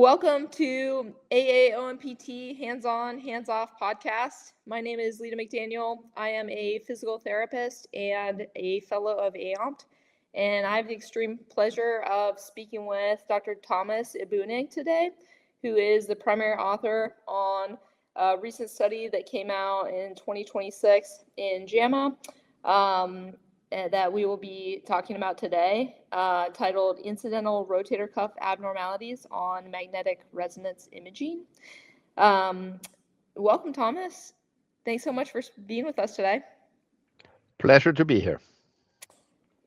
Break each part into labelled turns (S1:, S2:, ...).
S1: Welcome to AAOMPT Hands-On, Hands-Off podcast. My name is Leda McDaniel. I am a physical therapist and a fellow of AAOMPT, and I have the extreme pleasure of speaking with Dr. Thomas Ibounig today, who is the primary author on a recent study that came out in 2026 in JAMA. That we will be talking about today, titled Incidental Rotator Cuff Abnormalities on Magnetic Resonance Imaging. Welcome, Thomas. Thanks so much for being with us today.
S2: Pleasure to be here.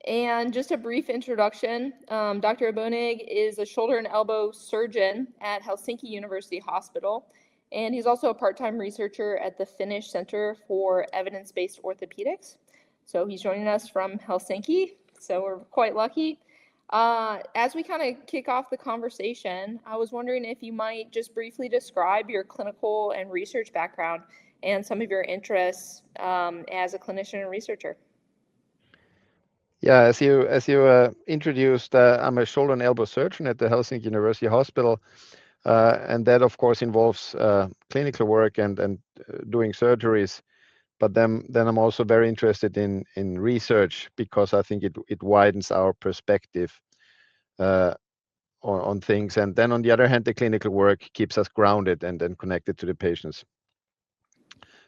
S1: And just a brief introduction, Dr. Ibounig is a shoulder and elbow surgeon at Helsinki University Hospital, and he's also a part-time researcher at the Finnish Centre for Evidence-Based Orthopaedics. So he's joining us from Helsinki, so we're quite lucky. As we kind of kick off the conversation, I was wondering if you might just briefly describe your clinical and research background and some of your interests as a clinician and researcher.
S2: Yeah, as you introduced, I'm a shoulder and elbow surgeon at the Helsinki University Hospital, and that of course involves clinical work and doing surgeries. But then I'm also very interested in research because I think it widens our perspective on things. And then on the other hand, the clinical work keeps us grounded and connected to the patients.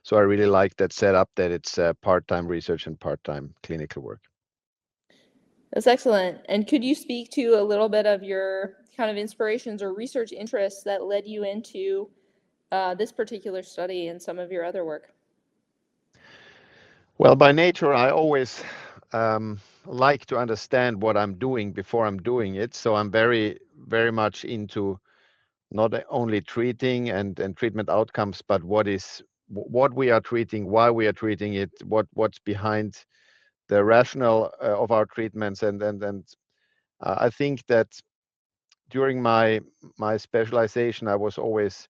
S2: So I really like that setup that it's part-time research and part-time clinical work.
S1: That's excellent. And could you speak to a little bit of your kind of inspirations or research interests that led you into this particular study and some of your other work?
S2: Well, by nature, I always like to understand what I'm doing before I'm doing it. So I'm very, very much into not only treating and treatment outcomes, but what we are treating, why we are treating it, what's behind the rationale of our treatments. And I think that during my specialization, I was always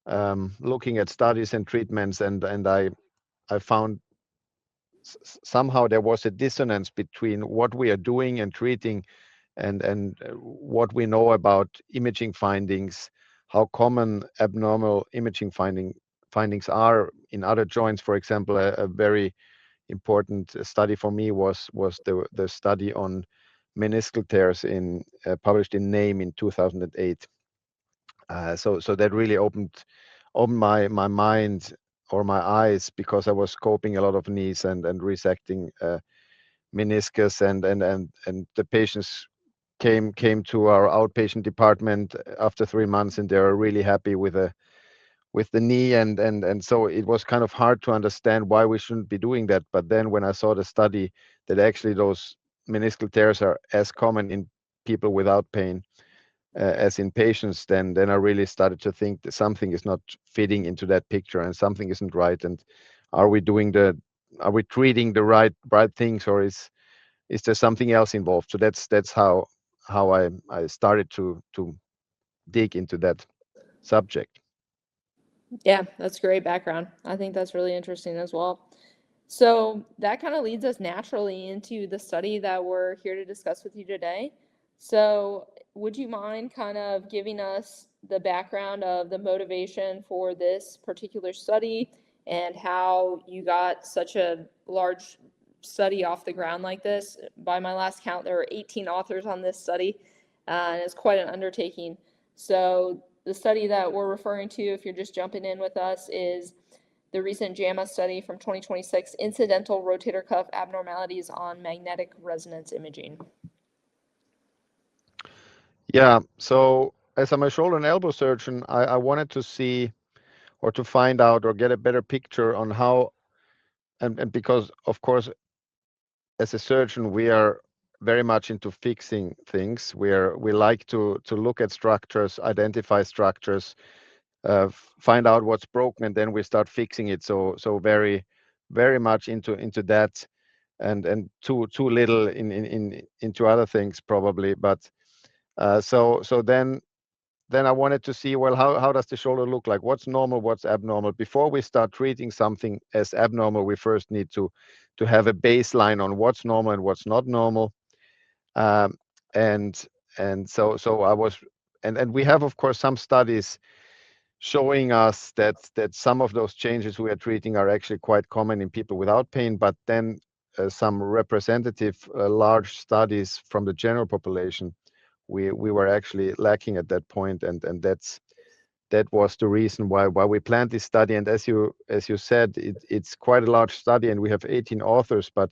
S2: looking at studies and treatments, and I found somehow there was a dissonance between what we are doing and treating and what we know about imaging findings, how common abnormal imaging findings are in other joints. For example, a very important study for me was the study on meniscal tears published in NAME in 2008. So that really opened my mind or my eyes, because I was scoping a lot of knees and resecting meniscus, and the patients came to our outpatient department after 3 months, and they were really happy with the knee, and so it was kind of hard to understand why we shouldn't be doing that. But then when I saw the study that actually those meniscal tears are as common in people without pain as in patients, then I really started to think that something is not fitting into that picture and something isn't right. And are we treating the right things, or is there something else involved? So that's how I started to dig into that subject.
S1: Yeah, that's great background. I think that's really interesting as well. So that kind of leads us naturally into the study that we're here to discuss with you today. So would you mind kind of giving us the background of the motivation for this particular study and how you got such a large study off the ground like this? By my last count, there were 18 authors on this study, and it's quite an undertaking. So the study that we're referring to, if you're just jumping in with us, is the recent JAMA study from 2026, Incidental Rotator Cuff Abnormalities on Magnetic Resonance Imaging.
S2: Yeah, so as I'm a shoulder and elbow surgeon, I wanted to see or to find out or get a better picture on how, and because of course, as a surgeon, we are very much into fixing things. We like to look at structures, identify structures, find out what's broken, and then we start fixing it. So very, very much into that, and too little into other things probably. But so then I wanted to see, well, how does the shoulder look like? What's normal? What's abnormal? Before we start treating something as abnormal, we first need to have a baseline on what's normal and what's not normal. And so I was and we have, of course, some studies showing us that some of those changes we are treating are actually quite common in people without pain, but then some representative large studies from the general population, we were actually lacking at that point, and that was the reason why we planned this study. And as you said, it's quite a large study, and we have 18 authors, but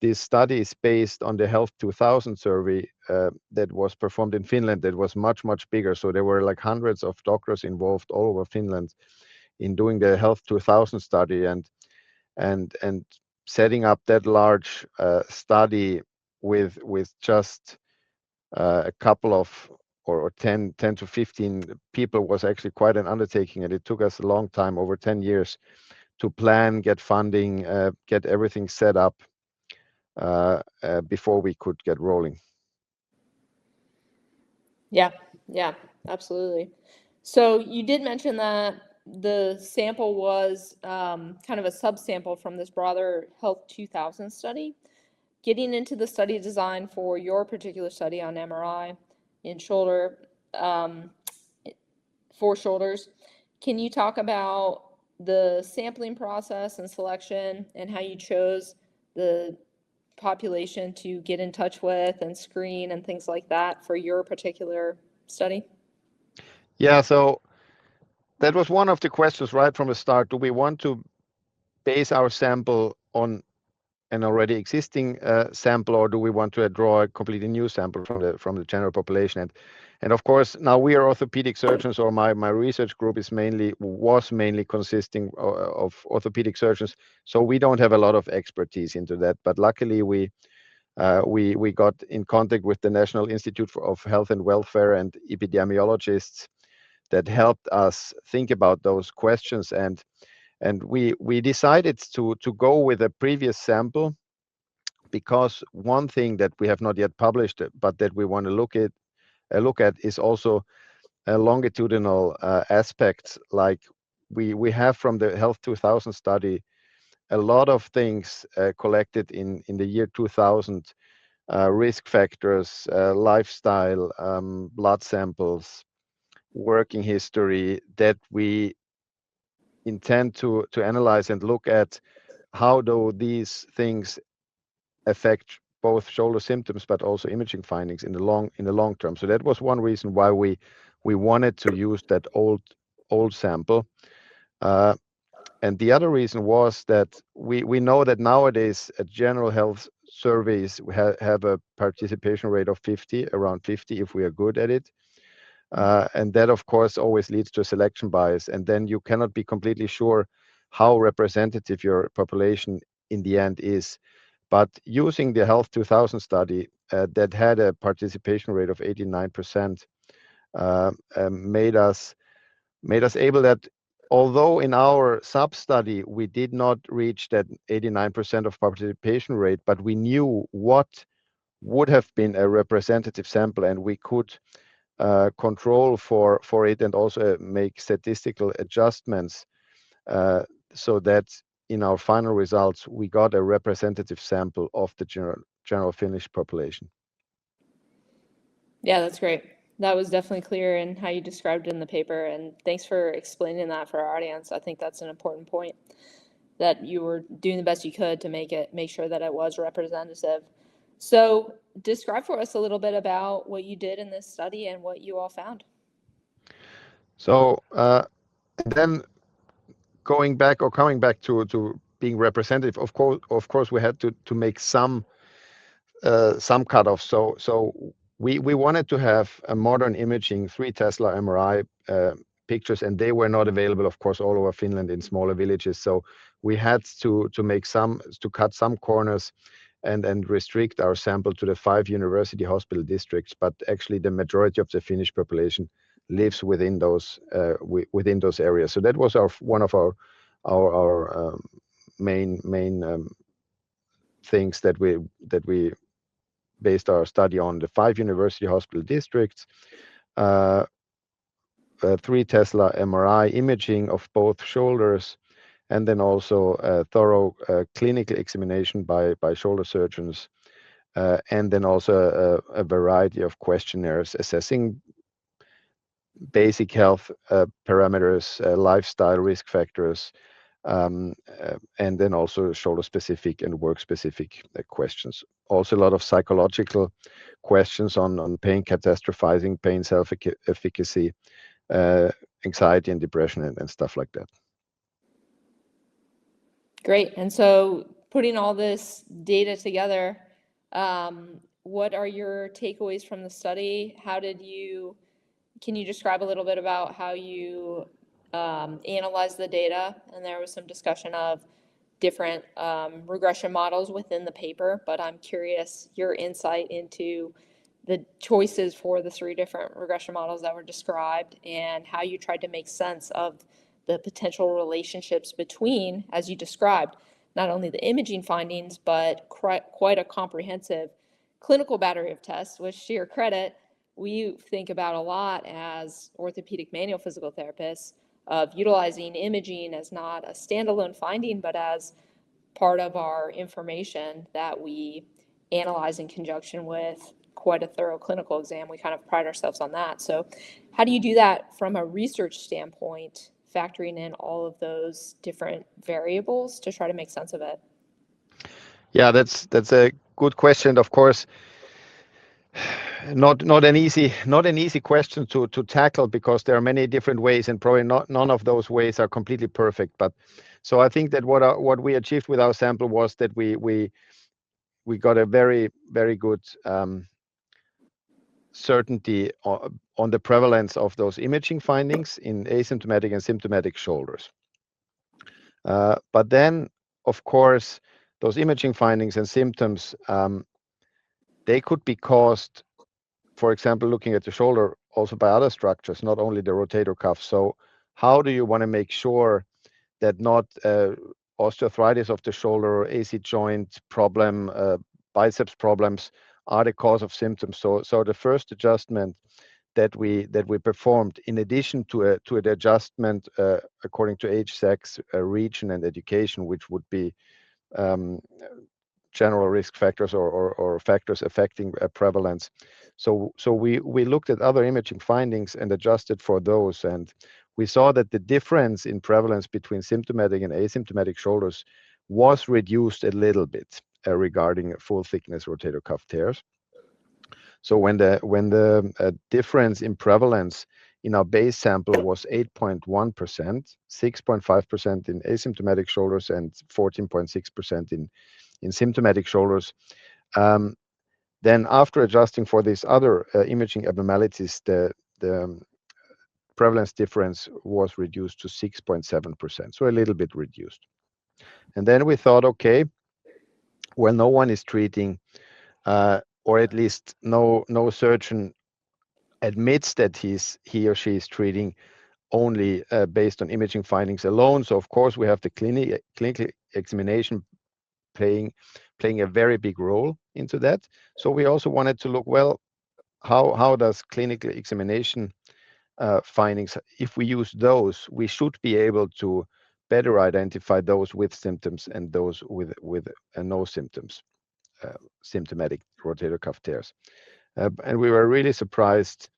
S2: this study is based on the Health 2000 survey that was performed in Finland. That was much bigger. So there were like hundreds of doctors involved all over Finland in doing the Health 2000 study, and setting up that large study with just a couple of or 10 to 15 people was actually quite an undertaking, and it took us a long time, over 10 years, to plan, get funding, get everything set up before we could get rolling.
S1: Yeah, absolutely. So you did mention that the sample was kind of a subsample from this broader Health 2000 study. Getting into the study design for your particular study on MRI in shoulder, for shoulders, can you talk about the sampling process and selection and how you chose the population to get in touch with and screen and things like that for your particular study?
S2: Yeah, so that was one of the questions right from the start. Do we want to base our sample on an already existing sample, or do we want to draw a completely new sample from the general population? And of course, now we are orthopedic surgeons, or my research group was mainly consisting of orthopedic surgeons, so we don't have a lot of expertise into that. But luckily, we got in contact with the National Institute of Health and Welfare and epidemiologists that helped us think about those questions, and we decided to go with a previous sample, because one thing that we have not yet published, but that we want to look at is also longitudinal aspects. Like we have from the Health 2000 study a lot of things collected in the year 2000, risk factors, lifestyle, blood samples, working history, that we intend to analyze and look at how do these things affect both shoulder symptoms but also imaging findings in the long term. So that was one reason why we wanted to use that old sample. And the other reason was that we know that nowadays general health surveys have a participation rate of around 50 if we are good at it. And that, of course, always leads to a selection bias. And then you cannot be completely sure how representative your population in the end is. But using the Health 2000 study that had a participation rate of 89%, made us able that, although in our sub-study we did not reach that 89% of participation rate, but we knew what would have been a representative sample, and we could control for it, and also make statistical adjustments so that in our final results we got a representative sample of the general Finnish population.
S1: Yeah, that's great. That was definitely clear in how you described it in the paper, and thanks for explaining that for our audience. I think that's an important point, that you were doing the best you could to make sure that it was representative. So describe for us a little bit about what you did in this study and what you all found.
S2: So then coming back to being representative, of course we had to make some cutoffs. So we wanted to have a modern imaging 3 Tesla MRI pictures, and they were not available, of course, all over Finland in smaller villages. So we had to cut some corners and restrict our sample to the 5 university hospital districts. But actually, the majority of the Finnish population lives within those areas. So that was one of our main things that we based our study on: the 5 university hospital districts, 3 Tesla MRI imaging of both shoulders, and then also a thorough clinical examination by shoulder surgeons, and then also a variety of questionnaires assessing basic health parameters, lifestyle risk factors, and then also shoulder-specific and work-specific questions. Also, a lot of psychological questions on pain catastrophizing, pain self-efficacy, anxiety and depression, and stuff like that.
S1: Great. And so putting all this data together, what are your takeaways from the study? Can you describe a little bit about how you analyzed the data? And there was some discussion of different regression models within the paper, but I'm curious your insight into the choices for the 3 different regression models that were described and how you tried to make sense of the potential relationships between, as you described, not only the imaging findings, but quite a comprehensive clinical battery of tests, which to your credit, we think about a lot as orthopedic manual physical therapists of utilizing imaging as not a standalone finding, but as part of our information that we analyze in conjunction with quite a thorough clinical exam. We kind of pride ourselves on that. So how do you do that from a research standpoint, factoring in all of those different variables to try to make sense of it?
S2: Yeah, that's a good question. Of course, not an easy question to tackle, because there are many different ways, and probably none of those ways are completely perfect. But so I think that what we achieved with our sample was that we got a very good certainty on the prevalence of those imaging findings in asymptomatic and symptomatic shoulders. But then, of course, those imaging findings and symptoms, they could be caused, for example, looking at the shoulder, also by other structures, not only the rotator cuff. So how do you want to make sure that not osteoarthritis of the shoulder or AC joint problem, biceps problems are the cause of symptoms? So the first adjustment that we performed, in addition to an adjustment according to age, sex, region, and education, which would be general risk factors or factors affecting prevalence. So we looked at other imaging findings and adjusted for those, and we saw that the difference in prevalence between symptomatic and asymptomatic shoulders was reduced a little bit regarding full thickness rotator cuff tears. So when the difference in prevalence in our base sample was 8.1%, 6.5% in asymptomatic shoulders, and 14.6% in symptomatic shoulders, then after adjusting for these other imaging abnormalities, the prevalence difference was reduced to 6.7%, so a little bit reduced. And then we thought, okay, well, no one is treating, or at least no surgeon admits that he or she is treating only based on imaging findings alone. So of course we have the clinical examination playing a very big role into that. So we also wanted to look, well, how does clinical examination findings, if we use those, we should be able to better identify those with symptoms and those with no symptoms, symptomatic rotator cuff tears. And we were really surprised,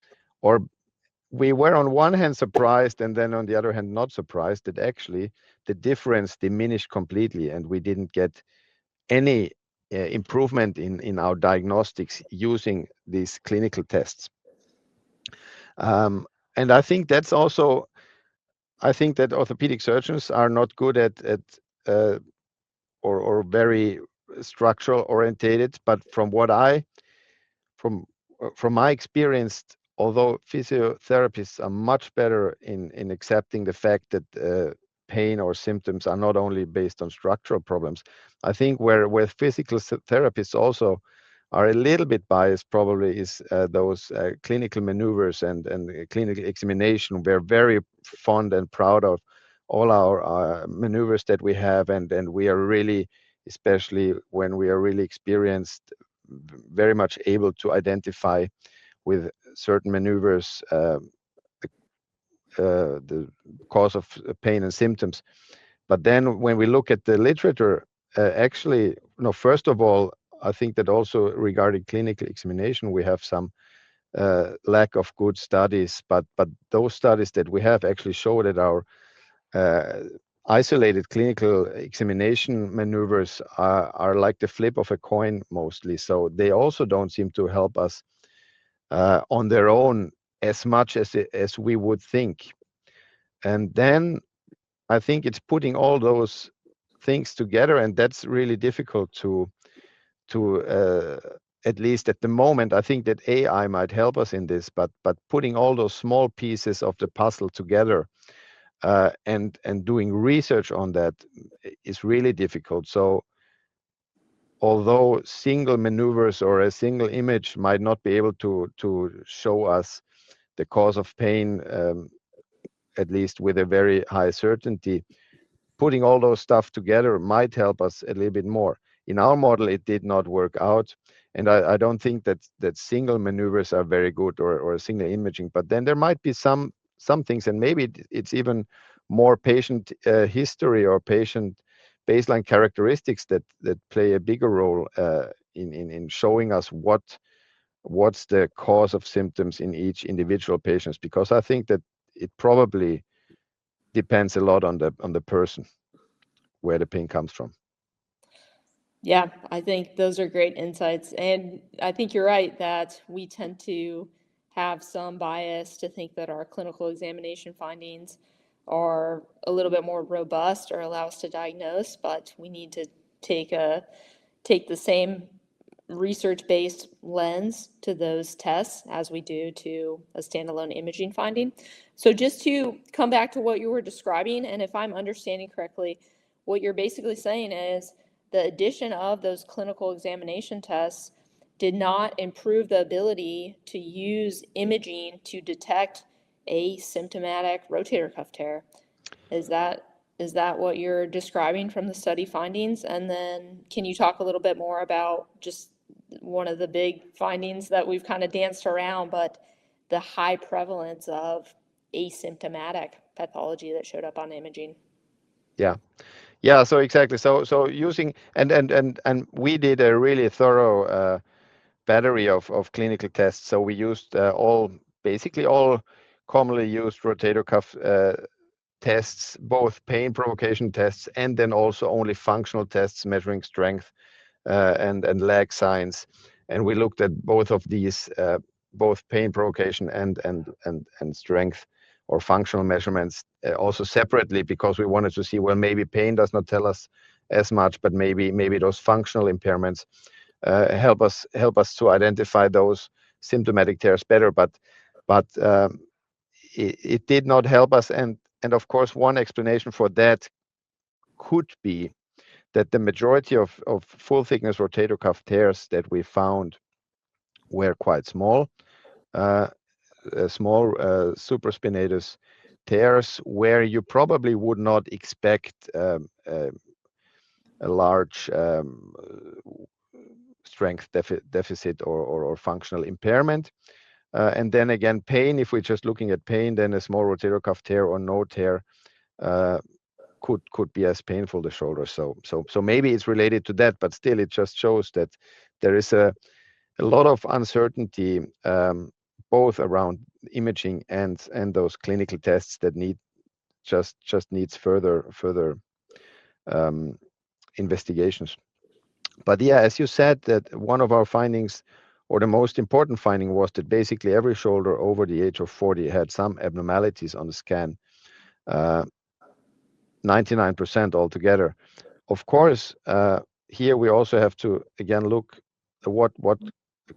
S2: or we were on one hand surprised, and then on the other hand not surprised, that actually the difference diminished completely, and we didn't get any improvement in our diagnostics using these clinical tests. And I think that's also, I think that orthopedic surgeons are not good at or very structural orientated, but from my experience, although physiotherapists are much better in accepting the fact that pain or symptoms are not only based on structural problems, I think where physical therapists also are a little bit biased probably is those clinical maneuvers and clinical examination. We're very fond and proud of all our maneuvers that we have, and we are really, especially when we are really experienced, very much able to identify with certain maneuvers the cause of pain and symptoms. But then when we look at the literature, actually, first of all, I think that also regarding clinical examination, we have some lack of good studies, but those studies that we have actually show that our isolated clinical examination maneuvers are like the flip of a coin mostly. So they also don't seem to help us on their own as much as we would think. And then I think it's putting all those things together, and that's really difficult to at least at the moment. I think that AI might help us in this, but putting all those small pieces of the puzzle together and doing research on that is really difficult. So although single maneuvers or a single image might not be able to show us the cause of pain, at least with a very high certainty, putting all those stuff together might help us a little bit more. In our model, it did not work out, and I don't think that single maneuvers are very good or single imaging. But then there might be some things, and maybe it's even more patient history or patient baseline characteristics that play a bigger role in showing us what's the cause of symptoms in each individual patients. Because I think that it probably depends a lot on the person where the pain comes from.
S1: Yeah, I think those are great insights. And I think you're right that we tend to have some bias to think that our clinical examination findings are a little bit more robust or allow us to diagnose, but we need to take the same research-based lens to those tests as we do to a standalone imaging finding. So just to come back to what you were describing, and if I'm understanding correctly, what you're basically saying is the addition of those clinical examination tests did not improve the ability to use imaging to detect a symptomatic rotator cuff tear. Is that what you're describing from the study findings? And then can you talk a little bit more about just one of the big findings that we've kind of danced around, but the high prevalence of asymptomatic pathology that showed up on imaging?
S2: Yeah, so exactly. So using and we did a really thorough battery of clinical tests. So we used basically all commonly used rotator cuff tests, both pain provocation tests and then also only functional tests measuring strength and lag signs. And we looked at both of these, both pain provocation and strength or functional measurements also separately, because we wanted to see, well, maybe pain does not tell us as much, but maybe those functional impairments help us to identify those symptomatic tears better. But it did not help us, and of course one explanation for that could be that the majority of full thickness rotator cuff tears that we found were quite small, small supraspinatus tears, where you probably would not expect a large strength deficit or functional impairment. And then again, pain, if we're just looking at pain, then a small rotator cuff tear or no tear could be as painful, the shoulder. So maybe it's related to that, but still it just shows that there is a lot of uncertainty both around imaging and those clinical tests that needs further investigations. But yeah, as you said, that one of our findings, or the most important finding, was that basically every shoulder over the age of 40 had some abnormalities on the scan, 99% altogether. Of course, here we also have to again look at what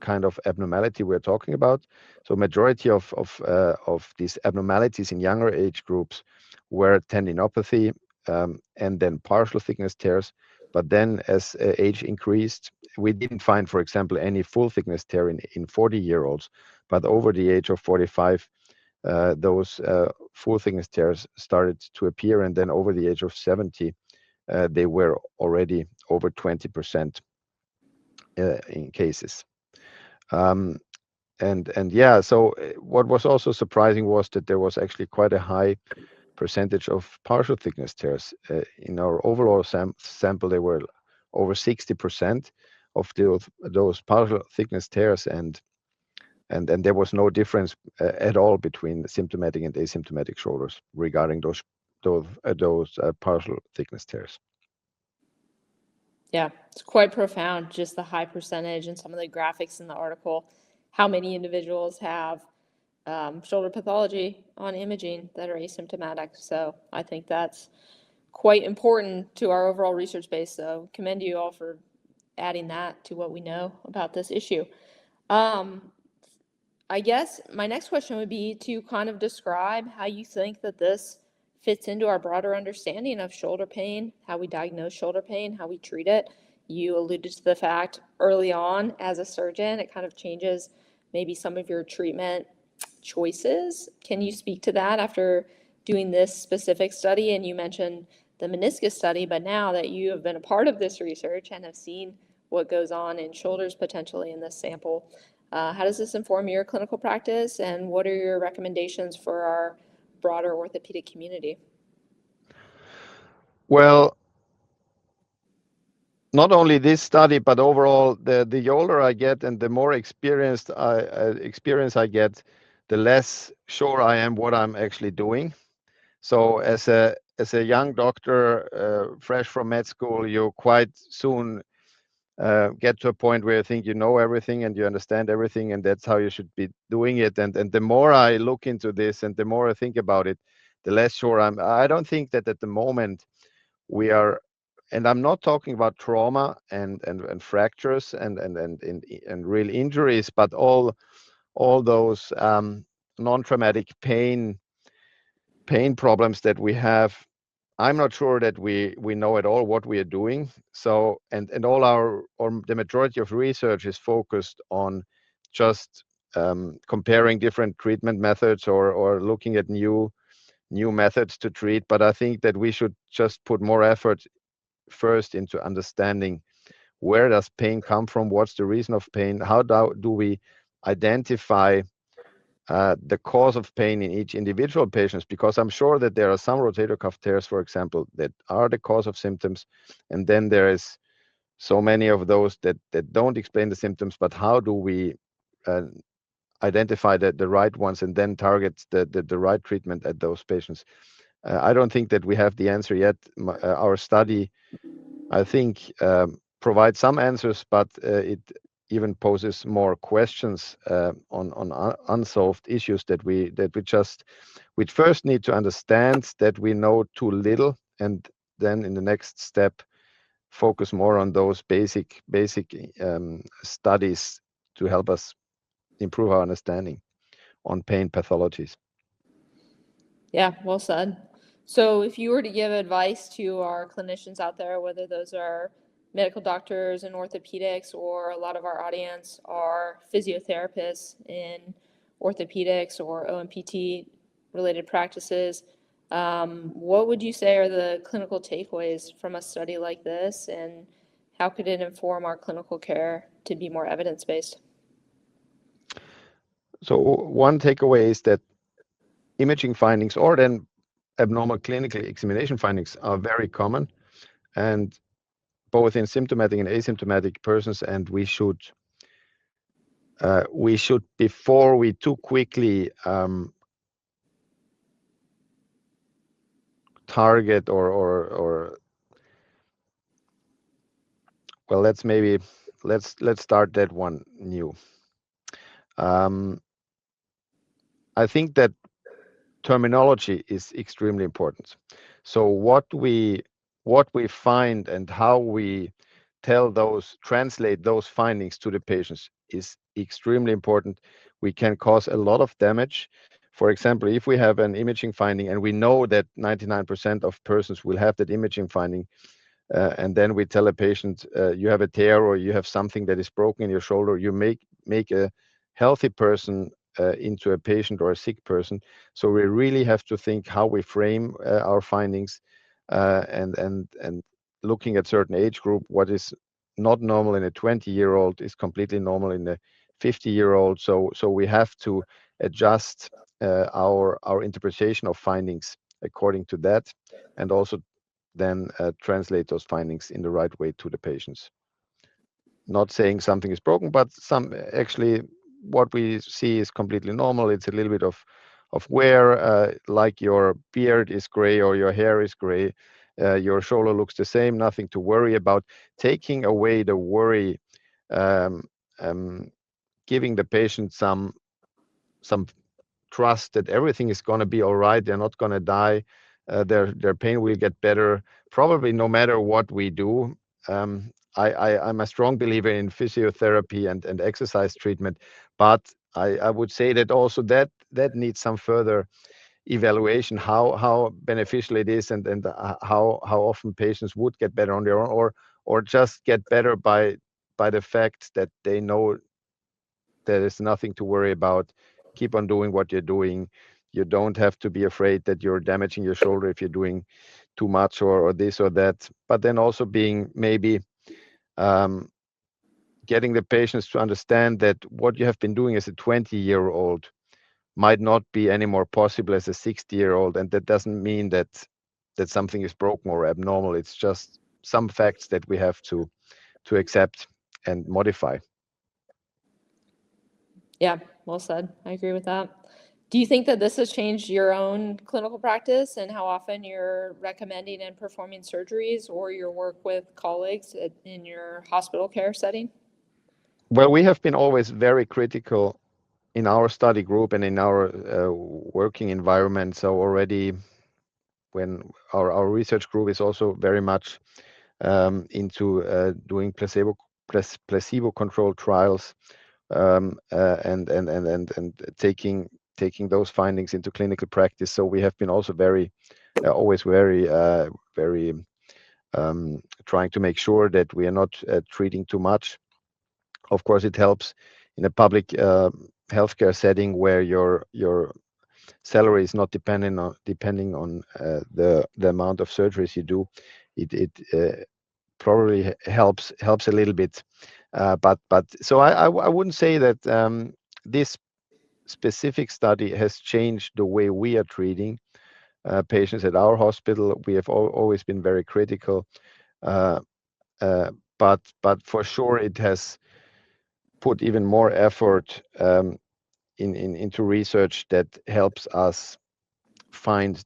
S2: kind of abnormality we're talking about. So majority of these abnormalities in younger age groups were tendinopathy and then partial thickness tears. But then as age increased, we didn't find, for example, any full thickness tear in 40-year-olds, but over the age of 45, those full thickness tears started to appear, and then over the age of 70, they were already over 20% in cases. And yeah, so what was also surprising was that there was actually quite a high percentage of partial thickness tears. In our overall sample, they were over 60% of those partial thickness tears, and and there was no difference at all between symptomatic and asymptomatic shoulders regarding those partial thickness tears.
S1: Yeah, it's quite profound, just the high percentage and some of the graphics in the article, how many individuals have shoulder pathology on imaging that are asymptomatic. So I think that's quite important to our overall research base. So commend you all for adding that to what we know about this issue. I guess my next question would be to kind of describe how you think that this fits into our broader understanding of shoulder pain, how we diagnose shoulder pain, how we treat it. You alluded to the fact early on as a surgeon, it kind of changes maybe some of your treatment choices. Can you speak to that after doing this specific study? And you mentioned the meniscus study, but now that you have been a part of this research and have seen what goes on in shoulders potentially in this sample, how does this inform your clinical practice, and what are your recommendations for our broader orthopedic community?
S2: Well, not only this study, but overall, the older I get and the more experience I get, the less sure I am what I'm actually doing. So as a young doctor, fresh from med school, you quite soon get to a point where you think you know everything and you understand everything, and that's how you should be doing it. And the more I look into this and the more I think about it, the less sure I'm. I don't think that at the moment we are, and I'm not talking about trauma and fractures and real injuries, but all those non-traumatic pain problems that we have. I'm not sure that we know at all what we are doing. So and all our, or the majority of research is focused on just comparing different treatment methods or looking at new methods to treat. But I think that we should just put more effort first into understanding where does pain come from, what's the reason of pain, how do we identify the cause of pain in each individual patients, because I'm sure that there are some rotator cuff tears, for example, that are the cause of symptoms, and then there is so many of those that don't explain the symptoms. But how do we identify the right ones and then target the right treatment at those patients? I don't think that we have the answer yet. Our study, I think, provides some answers, but it even poses more questions on unsolved issues that we first need to understand that we know too little, and then in the next step focus more on those basic studies to help us improve our understanding on pain pathologies.
S1: Yeah, well said. So if you were to give advice to our clinicians out there, whether those are medical doctors in orthopedics or a lot of our audience are physiotherapists in orthopedics or OMPT related practices, what would you say are the clinical takeaways from a study like this, and how could it inform our clinical care to be more evidence-based?
S2: So one takeaway is that imaging findings or then abnormal clinical examination findings are very common, and both in symptomatic and asymptomatic persons, and we should before we too quickly target or well, let's start that one new. I think that terminology is extremely important. So what we find and how we translate those findings to the patients is extremely important. We can cause a lot of damage. For example, if we have an imaging finding and we know that 99% of persons will have that imaging finding, and then we tell a patient, you have a tear or you have something that is broken in your shoulder, you make a healthy person into a patient or a sick person. So we really have to think how we frame our findings, and looking at certain age group. What is not normal in a 20-year-old is completely normal in a 50-year-old. So we have to adjust our interpretation of findings according to that, and also then translate those findings in the right way to the patients. Not saying something is broken, but some actually what we see is completely normal. It's a little bit of wear, like your beard is gray or your hair is gray. Your shoulder looks the same, nothing to worry about. Taking away the worry, um, um, giving the patient some trust that everything is going to be all right. They're not going to die. Their pain will get better, probably no matter what we do. I'm a strong believer in physiotherapy and exercise treatment, but I would say that also that needs some further evaluation, how beneficial it is, and how often patients would get better on their own, or just get better by the fact that they know there is nothing to worry about. Keep on doing what you're doing. You don't have to be afraid that you're damaging your shoulder if you're doing too much or this or that. But then also being maybe um, getting the patients to understand that what you have been doing as a 20-year-old might not be any more possible as a 60-year-old, and that doesn't mean that something is broken or abnormal. It's just some facts that we have to accept and modify.
S1: Yeah, well said. I agree with that. Do you think that this has changed your own clinical practice and how often you're recommending and performing surgeries or your work with colleagues in your hospital care setting?
S2: Well, we have been always very critical in our study group and in our working environment. So already when our research group is also very much into doing placebo controlled trials, and taking those findings into clinical practice. So we have been also very always very trying to make sure that we are not treating too much. Of course, it helps in a public healthcare setting where your salary is not depending on the amount of surgeries you do. It probably helps a little bit, but so I wouldn't say that this specific study has changed the way we are treating patients at our hospital. We have always been very critical, uh, uh, but for sure it has put even more effort into research that helps us find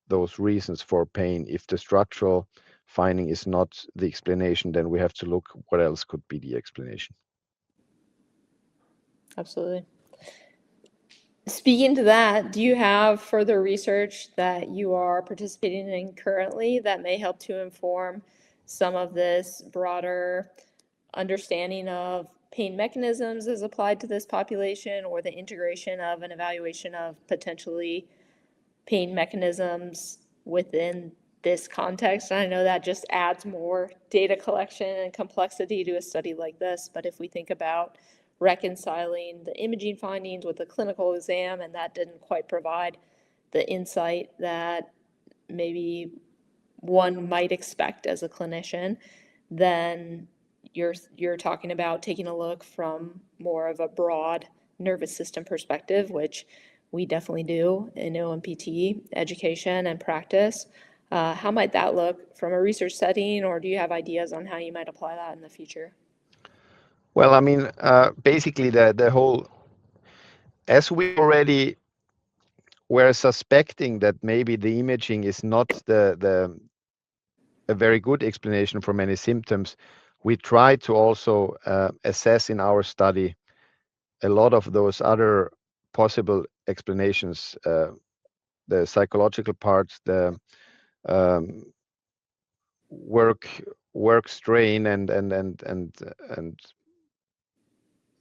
S2: those reasons for pain. If the structural finding is not the explanation, then we have to look what else could be the explanation.
S1: Absolutely. Speaking to that, do you have further research that you are participating in currently that may help to inform some of this broader understanding of pain mechanisms as applied to this population or the integration of an evaluation of potentially pain mechanisms within this context? And I know that just adds more data collection and complexity to a study like this, but if we think about reconciling the imaging findings with the clinical exam, and that didn't quite provide the insight that maybe one might expect as a clinician, then you're talking about taking a look from more of a broad nervous system perspective, which we definitely do in OMPT education and practice. How might that look from a research setting, or do you have ideas on how you might apply that in the future?
S2: Well, I mean, basically the whole, as we already were suspecting that maybe the imaging is not the a very good explanation for many symptoms, we try to also assess in our study a lot of those other possible explanations, the psychological parts, the um, work work strain and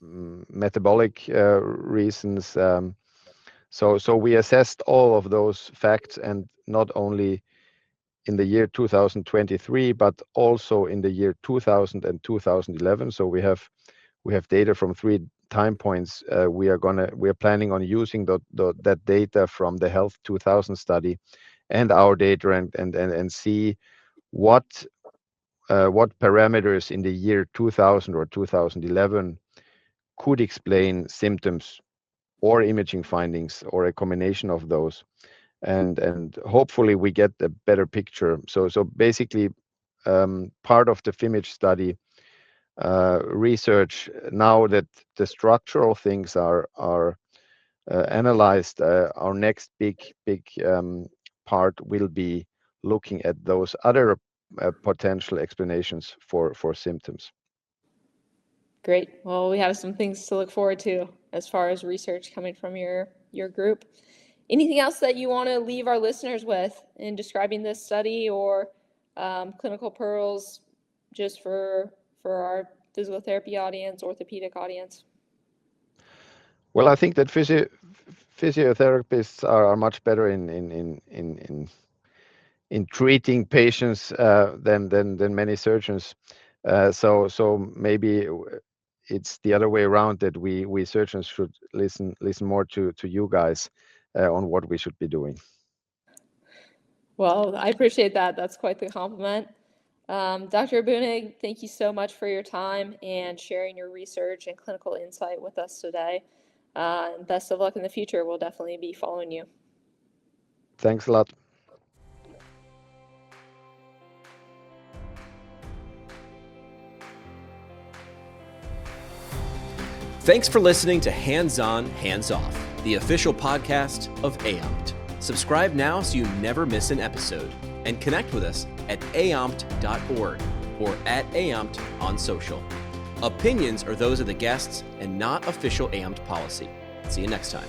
S2: metabolic reasons. So we assessed all of those facts, and not only in the year 2023, but also in the year 2000 and 2011. So we have data from three time points. We are planning on using that data from the Health 2000 study and our data and see what parameters in the year 2000 or 2011 could explain symptoms or imaging findings or a combination of those, and hopefully we get a better picture. So basically, part of the FIMAGE study research now that the structural things are analyzed. Our next big part will be looking at those other potential explanations for symptoms.
S1: Great. Well, we have some things to look forward to as far as research coming from your group. Anything else that you want to leave our listeners with in describing this study, or clinical pearls just for our physical therapy audience, orthopedic audience?
S2: Well, I think that physiotherapists are much better in treating patients than many surgeons. So maybe it's the other way around, that we surgeons should listen more to you guys on what we should be doing.
S1: Well, I appreciate that. That's quite the compliment. Dr. Ibounig, thank you so much for your time and sharing your research and clinical insight with us today. And best of luck in the future. We'll definitely be following you.
S2: Thanks a lot.
S3: Thanks for listening to Hands-On, Hands-Off, the official podcast of AAOMPT. Subscribe now so you never miss an episode, and connect with us at aompt.org or at AAOMPT on social. Opinions are those of the guests and not official AAOMPT policy. See you next time.